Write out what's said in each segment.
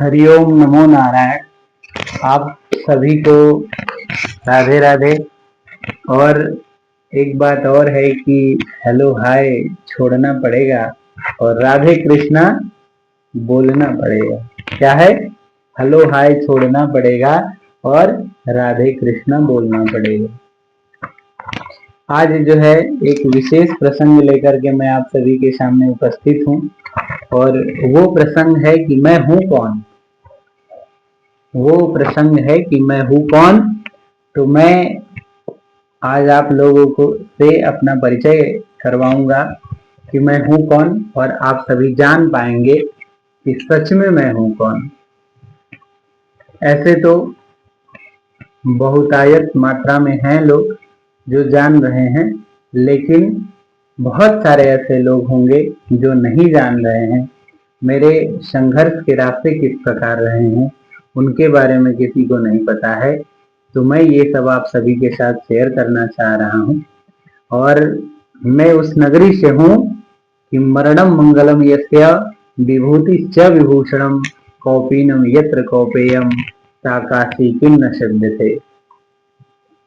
हरिओम नमो नारायण। आप सभी को राधे राधे। और एक बात और है कि हेलो हाय छोड़ना पड़ेगा और राधे कृष्णा बोलना पड़ेगा। क्या है? हेलो हाय छोड़ना पड़ेगा और राधे कृष्णा बोलना पड़ेगा। आज जो है एक विशेष प्रसंग लेकर के मैं आप सभी के सामने उपस्थित हूँ और वो प्रसंग है कि मैं हूँ कौन। वो प्रसंग है कि मैं हूँ कौन। तो मैं आज आप लोगों को से अपना परिचय करवाऊंगा कि मैं हूँ कौन और आप सभी जान पाएंगे कि सच में मैं हूँ कौन। ऐसे तो बहुतायत मात्रा में हैं लोग जो जान रहे हैं, लेकिन बहुत सारे ऐसे लोग होंगे जो नहीं जान रहे हैं। मेरे संघर्ष के रास्ते किस प्रकार रहे हैं उनके बारे में किसी को नहीं पता है। तो मैं ये सब आप सभी के साथ शेयर करना चाह रहा हूँ। और मैं उस नगरी से हूँ कि मरणम मंगलम यस्य विभूति च विभूषणम कौपीनम यत्र कौपेयम सा काशी किन्न शब्दते।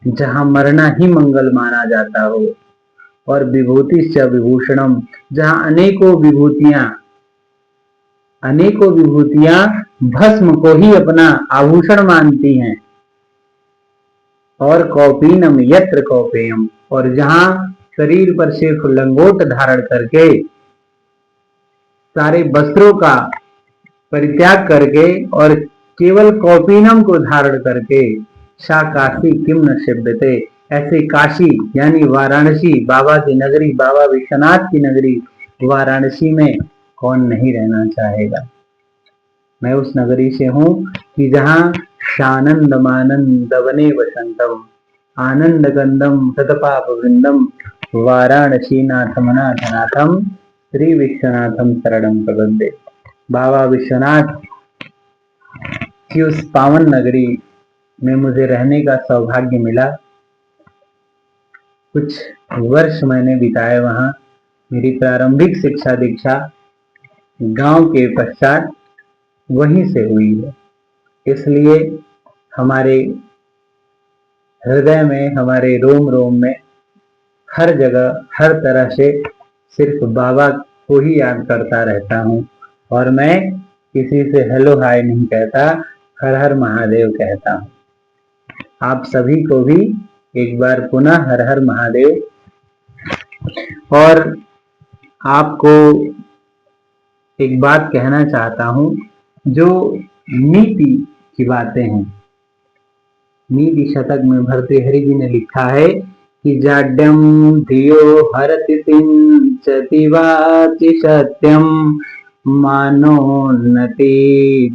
जहाँ मरना ही मंगल माना जाता हो और विभूति च विभूषणम, जहाँ अनेकों विभूतियां भस्म को ही अपना आभूषण मानती हैं। और कौपीनम यत्र कौपेयम, और जहां शरीर पर सिर्फ लंगोट धारण करके सारे वस्त्रों का परित्याग करके और केवल कौपीनम को धारण करके सा काशी किम न सेव्यते, ऐसे काशी यानी वाराणसी, बाबा की नगरी, बाबा विश्वनाथ की नगरी वाराणसी में कौन नहीं रहना चाहेगा। मैं उस नगरी से हूँ कि जहाँ शानंद मानंद वने वसंतम आनंद गंधम सतपाप वृंदम वाराणसी नाथम नाथ नाथम श्री विश्वनाथम शरणम प्रबंधे। बाबा विश्वनाथ की उस पावन नगरी में मुझे रहने का सौभाग्य मिला। कुछ वर्ष मैंने बिताए वहाँ। मेरी प्रारंभिक शिक्षा दीक्षा गांव के पश्चात वहीं से हुई है। इसलिए हमारे हृदय में, हमारे रोम रोम में, हर जगह हर तरह से सिर्फ बाबा को ही याद करता रहता हूँ। और मैं किसी से हेलो हाय नहीं कहता, हर हर महादेव कहता हूँ। आप सभी को भी एक बार पुनः हर हर महादेव। और आपको एक बात कहना चाहता हूँ, जो नीति की बातें हैं, नीति शतक में भर्तृहरि जी ने लिखा है कि जाड्यम धियो हरति सिंचति वाचि सत्यम मानोन्नति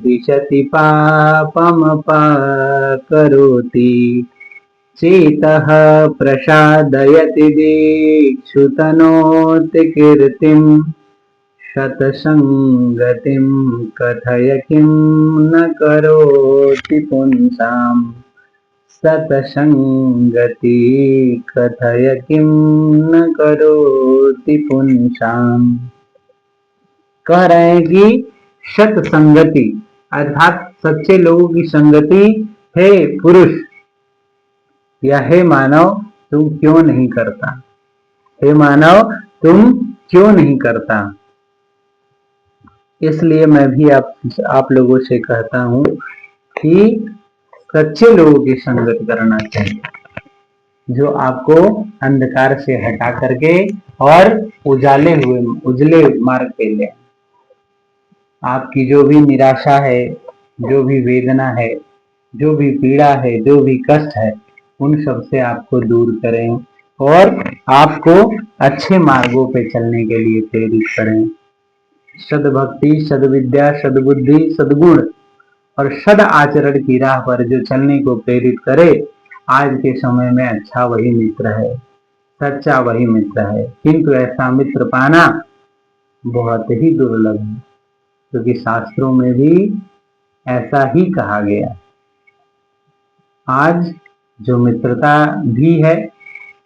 दिशति पापम करोति चेतः प्रसादयति दीक्षुतनोति कीर्तिम शतसंगतिम कथय किं न करोति पुंसाम सतसंगति कथय किं न करोति पुंसाम। कह रहे हैं कि सतसंगति अर्थात सच्चे लोगों की संगति, हे पुरुष या हे मानव तुम क्यों नहीं करता, हे मानव तुम क्यों नहीं करता। इसलिए मैं भी आप लोगों से कहता हूँ कि सच्चे लोगों की संगत करना चाहिए, जो आपको अंधकार से हटा करके और उजले मार्ग पे ले। आपकी जो भी निराशा है, जो भी वेदना है, जो भी पीड़ा है, जो भी कष्ट है, उन सब से आपको दूर करें और आपको अच्छे मार्गों पे चलने के लिए प्रेरित करें। सद्भक्ति, सद्विद्या, सद्बुद्धि, सद्गुण और सद आचरण की राह पर जो चलने को प्रेरित करे, आज के समय में अच्छा वही मित्र है, सच्चा वही मित्र है। किंतु ऐसा मित्र पाना बहुत ही दुर्लभ है, क्योंकि शास्त्रों में भी ऐसा ही कहा गया। आज जो मित्रता भी है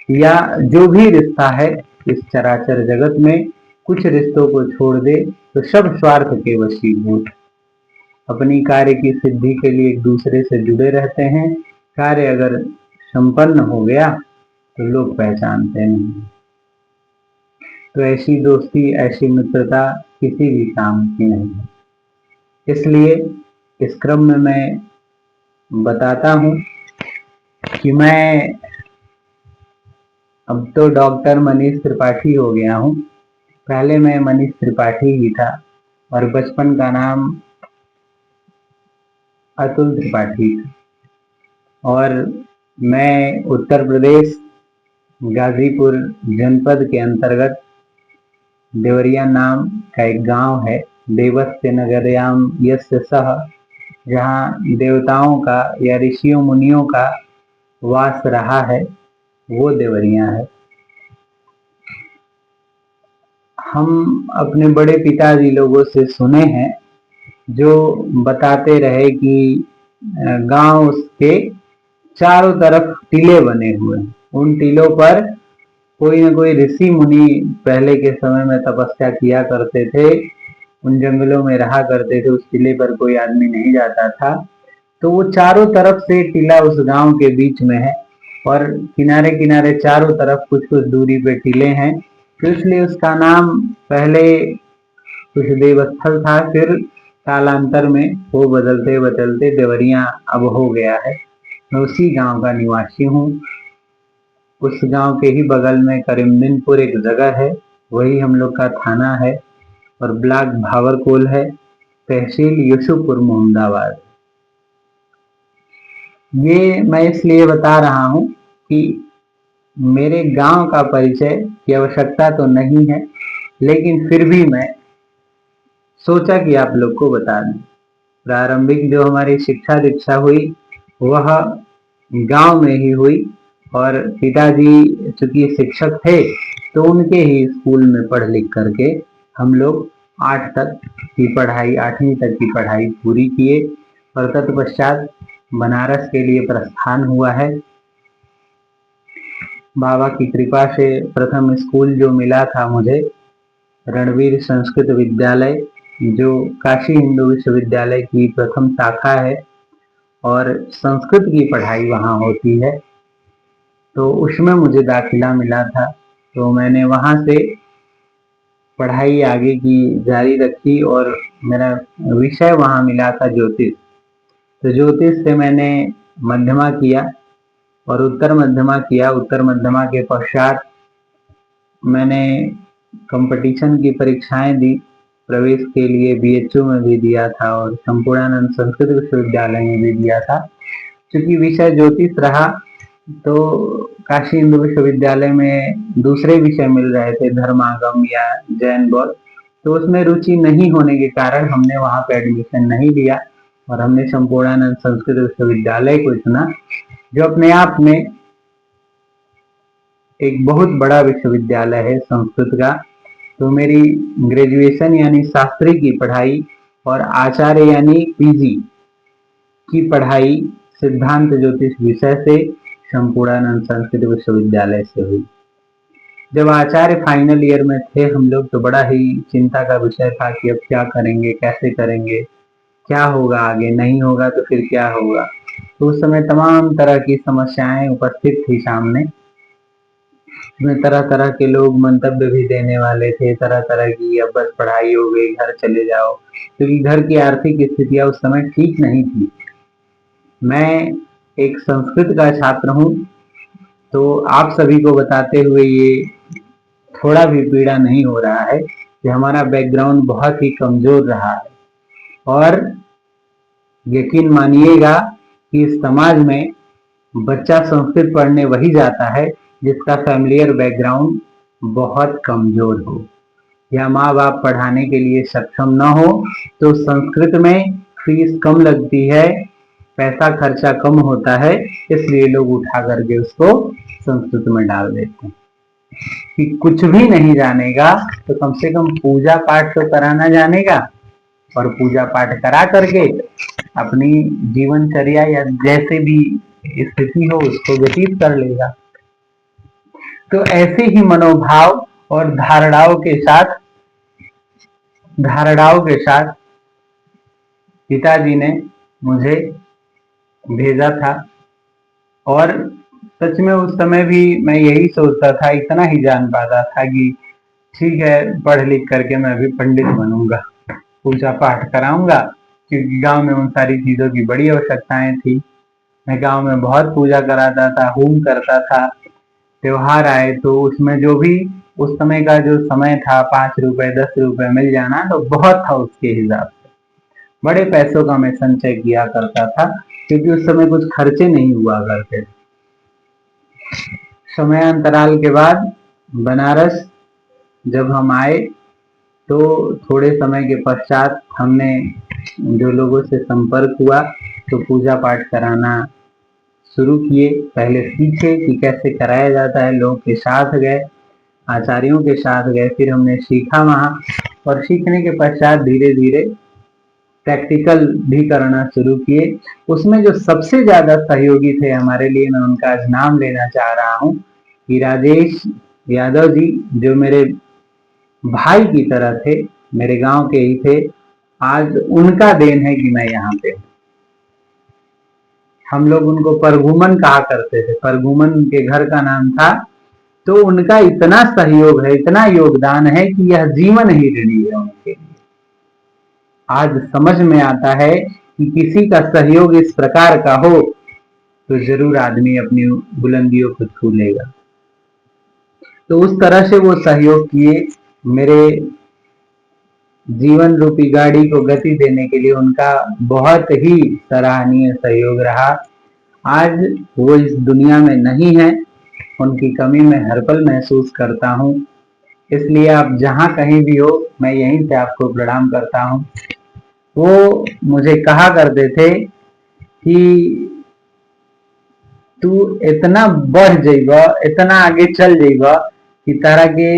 या जो भी रिश्ता है इस चराचर जगत में, कुछ रिश्तों को छोड़ दे तो सब स्वार्थ के वशीभूत। अपनी कार्य की सिद्धि के लिए एक दूसरे से जुड़े रहते हैं। कार्य अगर संपन्न हो गया तो लोग पहचानते नहीं। तो ऐसी दोस्ती, ऐसी मित्रता किसी भी काम की नहीं है। इसलिए इस क्रम में मैं बताता हूँ कि मैं अब तो डॉक्टर मनीष त्रिपाठी हो गया हूँ। पहले मैं मनीष त्रिपाठी ही था और बचपन का नाम अतुल त्रिपाठी था। और मैं उत्तर प्रदेश गाजीपुर जनपद के अंतर्गत देवरिया नाम का एक गांव है, देवस्य नगरयाम यस्य सह, जहाँ देवताओं का या ऋषियों मुनियों का वास रहा है, वो देवरिया है। हम अपने बड़े पिताजी लोगों से सुने हैं जो बताते रहे कि गांव के चारों तरफ टीले बने हुए हैं। उन टीलों पर कोई न कोई ऋषि मुनि पहले के समय में तपस्या किया करते थे, उन जंगलों में रहा करते थे। उस टीले पर कोई आदमी नहीं जाता था। तो वो चारों तरफ से टीला उस गांव के बीच में है और किनारे किनारे चारों तरफ कुछ कुछ दूरी पे टीले हैं। तो इसलिए उसका नाम पहले कुछ देवस्थल था, फिर कालांतर में वो बदलते बदलते देवरिया अब हो गया है। मैं उसी गांव का निवासी हूँ। उस गांव के ही बगल में करीमदीनपुर एक जगह है, वही हम लोग का थाना है और ब्लॉक भावरकोल है, तहसील यूसुफपुर मोहम्मदाबाद। ये मैं इसलिए बता रहा हूँ कि मेरे गांव का परिचय की आवश्यकता तो नहीं है, लेकिन फिर भी मैं सोचा कि आप लोग को बता दें। प्रारंभिक जो हमारी शिक्षा दीक्षा हुई वह गांव में ही हुई और पिताजी चूंकि शिक्षक थे तो उनके ही स्कूल में पढ़ लिख करके हम लोग 8वीं तक की पढ़ाई पूरी किए और तत्पश्चात बनारस के लिए प्रस्थान हुआ है। बाबा की कृपा से प्रथम स्कूल जो मिला था मुझे, रणवीर संस्कृत विद्यालय, जो काशी हिंदू विश्वविद्यालय की प्रथम शाखा है और संस्कृत की पढ़ाई वहाँ होती है, तो उसमें मुझे दाखिला मिला था। तो मैंने वहाँ से पढ़ाई आगे की जारी रखी और मेरा विषय वहाँ मिला था ज्योतिष। तो ज्योतिष से मैंने मध्यमा किया और उत्तर मध्यमा किया। उत्तर मध्यमा के पश्चात मैंने कंपटीशन की परीक्षाएं दी, प्रवेश के लिए बीएचयू में भी दिया था और संपूर्णानंद संस्कृत विश्वविद्यालय में भी दिया था। क्योंकि विषय ज्योतिष रहा तो काशी हिंदू विश्वविद्यालय में दूसरे विषय मिल रहे थे, धर्मागम या जैन बौद्ध, तो उसमें रुचि नहीं होने के कारण हमने वहां पे एडमिशन नहीं लिया और हमने संपूर्णानंद संस्कृत विश्वविद्यालय को चुना, जो अपने आप में एक बहुत बड़ा विश्वविद्यालय है संस्कृत का। तो मेरी ग्रेजुएशन यानी शास्त्री की पढ़ाई और आचार्य यानी पीजी की पढ़ाई सिद्धांत ज्योतिष विषय से संपूर्णानंद संस्कृत विश्वविद्यालय से हुई। जब आचार्य फाइनल ईयर में थे हम लोग तो बड़ा ही चिंता का विषय था कि अब क्या करेंगे, कैसे करेंगे, क्या होगा आगे, नहीं होगा तो फिर क्या होगा। तो उस समय तमाम तरह की समस्याएं उपस्थित थी सामने। में तरह तरह के लोग मंतव्य भी देने वाले थे, तरह तरह की अब बस पढ़ाई हो गई घर चले जाओ, क्योंकि घर की आर्थिक स्थितियां उस समय ठीक नहीं थी। मैं एक संस्कृत का छात्र हूँ, तो आप सभी को बताते हुए ये थोड़ा भी पीड़ा नहीं हो रहा है कि हमारा बैकग्राउंड बहुत ही कमजोर रहा है। और यकीन मानिएगा कि इस समाज में बच्चा संस्कृत पढ़ने वही जाता है जिसका फैमिलियर बैकग्राउंड बहुत कमजोर हो या माँ बाप पढ़ाने के लिए सक्षम न हो। तो संस्कृत में फीस कम लगती है, पैसा खर्चा कम होता है, इसलिए लोग उठा करके उसको संस्कृत में डाल देते हैं। कि कुछ भी नहीं जानेगा तो कम से कम पूजा पाठ तो कराना जानेगा और पूजा पाठ करा करके अपनी जीवनचर्या या जैसे भी स्थिति हो उसको व्यतीत कर लेगा। तो ऐसे ही मनोभाव और धारणाओं के साथ पिताजी ने मुझे भेजा था। और सच में उस समय भी मैं यही सोचता था, इतना ही जान पाता था कि ठीक है, पढ़ लिख करके मैं भी पंडित बनूंगा, पूजा पाठ कराऊंगा, क्योंकि गांव में उन सारी चीजों की बड़ी आवश्यकताएं थी। मैं गांव में बहुत पूजा कराता था, होम करता था। त्योहार आए तो उसमें जो भी उस समय का जो समय था, 5 रुपए 10 रुपए मिल जाना तो बहुत था। उसके हिसाब से बड़े पैसों का मैं संचय किया करता था, क्योंकि उस समय कुछ खर्चे नहीं हुआ करते थे। समयांतराल के बाद बनारस जब हम आए तो थोड़े समय के पश्चात हमने जो लोगों से संपर्क हुआ तो पूजा पाठ कराना शुरू किए। पहले सीखे कि कैसे कराया जाता है, लोगों के साथ गए, आचार्यों के साथ गए, फिर हमने सीखा वहाँ। और सीखने के पश्चात धीरे धीरे प्रैक्टिकल भी करना शुरू किए। उसमें जो सबसे ज्यादा सहयोगी थे हमारे लिए, मैं उनका आज नाम लेना चाह रहा हूँ कि राजेश यादव जी, जो मेरे भाई की तरह थे, मेरे गांव के ही थे। आज उनका देन है कि मैं यहाँ पे हूँ। हम लोग उनको परघुमन कहा करते थे, परघुमन उनके घर का नाम था। तो उनका इतना सहयोग है, इतना योगदान है कि यह जीवन ही ऋणी है उनके लिए। आज समझ में आता है कि किसी का सहयोग इस प्रकार का हो तो जरूर आदमी अपनी बुलंदियों को छू लेगा। तो उस तरह से वो सहयोग किए। मेरे जीवन रूपी गाड़ी को गति देने के लिए उनका बहुत ही सराहनीय सहयोग रहा। आज वो इस दुनिया में नहीं है, उनकी कमी मैं हर पल महसूस करता हूँ। इसलिए आप जहाँ कहीं भी हो, मैं यहीं से आपको प्रणाम करता हूँ। वो मुझे कहा करते थे कि तू इतना बढ़ जाइबा, इतना आगे चल जाइबा कि तारा के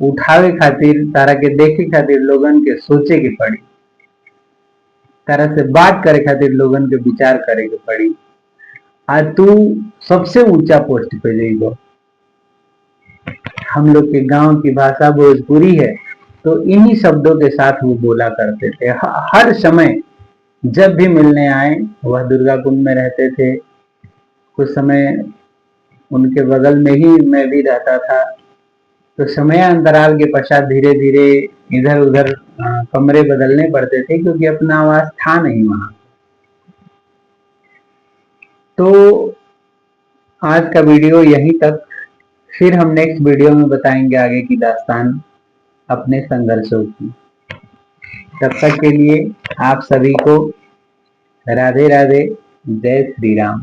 उठावे खातिर, तारा के देखे खातिर लोगन के सोचे के पड़ी, तारा से बात करे खातिर लोगन के विचार करे के पड़ी। आज तू सबसे ऊंचा पोस्ट पे जाइबा। हम लोग के गांव की भाषा भोजपुरी है, तो इन्हीं शब्दों के साथ वो बोला करते थे। हर समय जब भी मिलने आए, वह दुर्गा कुंड में रहते थे। कुछ समय उनके बगल में ही मैं भी रहता था। तो समय अंतराल के पश्चात धीरे धीरे इधर उधर कमरे बदलने पड़ते थे, क्योंकि अपना आवास था नहीं वहां। तो आज का वीडियो यहीं तक। फिर हम नेक्स्ट वीडियो में बताएंगे आगे की दास्तान अपने संघर्षों की। तब तक के लिए आप सभी को राधे राधे, जय श्री राम।